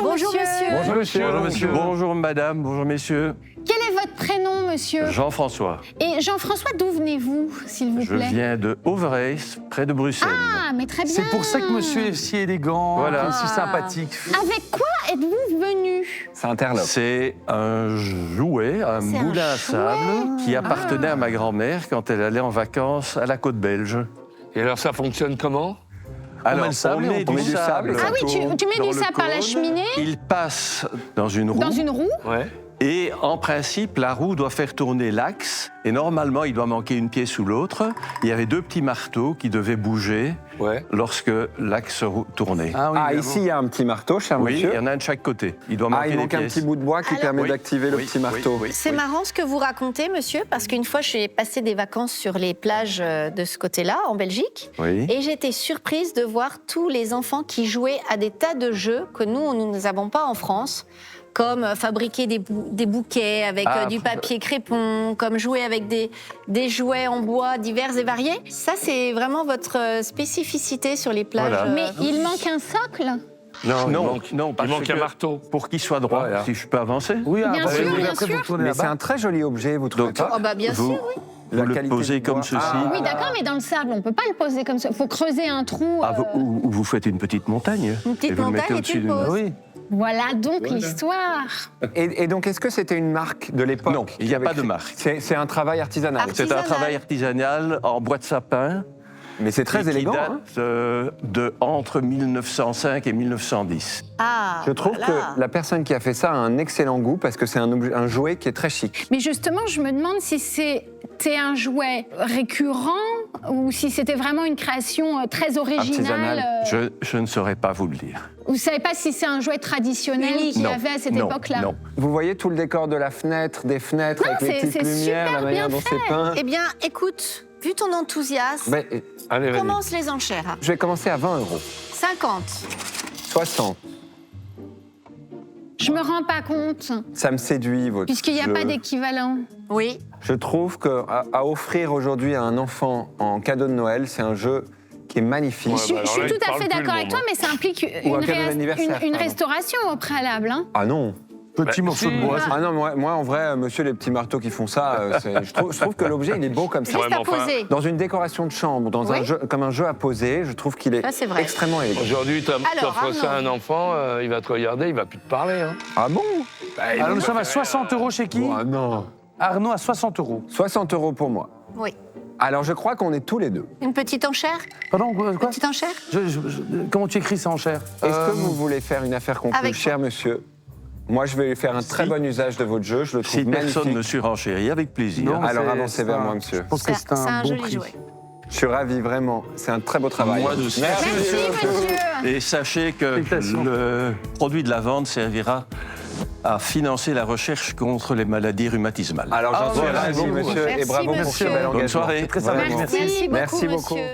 Bonjour, monsieur. Bonjour monsieur. Bonjour monsieur. Bonjour madame, bonjour messieurs. Quel est votre prénom, monsieur? Jean-François. Et Jean-François, d'où venez-vous, s'il vous Je plaît? viens de Overijs, près de Bruxelles. Ah, mais très bien. C'est pour ça que monsieur est si élégant, Voilà. si sympathique. Avec quoi êtes-vous venu? C'est interlope. C'est un jouet, un C'est un moulin à chouet. sable qui appartenait à ma grand-mère quand elle allait en vacances à la côte belge. Et alors ça fonctionne comment? Alors, met le sable, on met on met du sable. Ah oui, tu mets dans du le sable par la cône. cheminée? Il passe dans une roue. Dans une roue? Ouais. Et en principe, la roue doit faire tourner l'axe. Et normalement, il doit manquer une pièce ou l'autre. Il y avait deux petits marteaux qui devaient bouger Ouais. lorsque l'axe tournait. Oui, ici, il y a un petit marteau, cher Oui, monsieur. il y en a un de chaque côté. Il doit manquer Il des manque un pièces. petit bout de bois qui Alors- permet Oui, d'activer le oui, petit oui, marteau. oui, C'est oui. marrant ce que vous racontez, monsieur, parce qu'une fois, je suis passé des vacances sur les plages de ce côté-là, en Belgique, Oui. et j'étais surprise de voir tous les enfants qui jouaient à des tas de jeux que nous n'avons pas en France, comme fabriquer des bouquets avec du papier crépon, comme jouer avec des jouets en bois divers et variés. Ça, c'est vraiment votre spécificité sur les plages. Voilà. Mais il manque un socle? Non, Il parce manque un que marteau. Pour qu'il soit droit, Voilà. si je peux avancer. Oui, Bien sûr, oui, bien après, sûr. vous tournez Mais c'est là-bas. un très joli objet, vous trouvez Donc, pas Oh, bah, bien vous, sûr, oui. vous La le qualité posez du comme bois. ceci. Oui, d'accord, mais dans le sable, on ne peut pas le poser comme ça. Il faut creuser un trou. Ou vous faites une petite montagne. Une petite et vous le mettez montagne et au-dessus tu le d'une- poses. Oui. Voilà donc l'histoire. Et donc, est-ce que c'était une marque de l'époque? Non, il n'y a pas de marque. C'est un travail artisanal. Artisanal. C'est un travail artisanal en bois de sapin. Mais c'est très et qui élégant. date hein. de entre 1905 et 1910. Ah, Je trouve voilà. que la personne qui a fait ça a un excellent goût parce que c'est un jouet qui est très chic. Mais justement, je me demande si c'était un jouet récurrent ou si c'était vraiment une création très originale. Artisanale. Je ne saurais pas vous le dire. Vous ne savez pas si c'est un jouet traditionnel Unique. qu'il y Non, avait à cette non, époque-là? non. Vous voyez tout le décor de la fenêtre, des fenêtres Non, avec les c'est- petites c'est lumières, super la manière bien dont c'est peint. Eh bien, écoute, vu ton enthousiasme, Ben, Allez, vas-y. commence les enchères. je vais commencer à 20 €. 50. 60. Je me rends pas compte, Ça me séduit, votre puisqu'il n'y a jeu. pas d'équivalent. Oui. Je trouve qu'à offrir aujourd'hui à un enfant en cadeau de Noël, c'est un jeu qui est magnifique. Ouais, Je bah alors suis là, tout il à parle fait plus, d'accord le avec toi, môme. mais ça implique Ou un une, cadeau d'anniversaire, une pardon. restauration au préalable. Hein. Ah non. Petit Bah, morceau si. de bois. Ah non, moi en vrai, monsieur, les petits marteaux qui font ça, je trouve que l'objet, il est beau comme ça. Juste mais à enfin, poser. Dans une décoration de chambre, dans Oui. un jeu, comme un jeu à poser, je trouve qu'il est, Ça, c'est vrai. extrêmement élégant. Aujourd'hui, Alors, t'offres ça à un Arnaud. enfant, il va te regarder, il va plus te parler. Hein. Ah bon? Alors nous sommes à 60 € chez qui? Ah non. Arnaud à 60 €. 60 € pour moi. Oui. Alors je crois qu'on est tous les deux. Une petite enchère? Pardon, quoi? Petite enchère? Comment tu écris ça en chair? Est-ce que vous voulez faire une affaire conclue, Avec cher monsieur? Moi, je vais faire un très Si. bon usage de votre jeu. Je le trouve Si personne magnifique. ne surenchérit, avec plaisir. Non, Alors c'est- avancez c'est vers un- moi, monsieur. Je pense que c'est un bon joli prix. jouet. Je suis ravi, vraiment. C'est un très beau travail. Moi aussi. Merci, Merci, monsieur. Et sachez que Félicitations. le produit de la vente servira à financer la recherche contre les maladies rhumatismales. Alors, j'en suis voilà, ravi, beaucoup. monsieur, et Merci, bravo pour ce monsieur. bel engagement. Bonne soirée. Très Vraiment. sympathique. Merci beaucoup, Merci beaucoup. monsieur.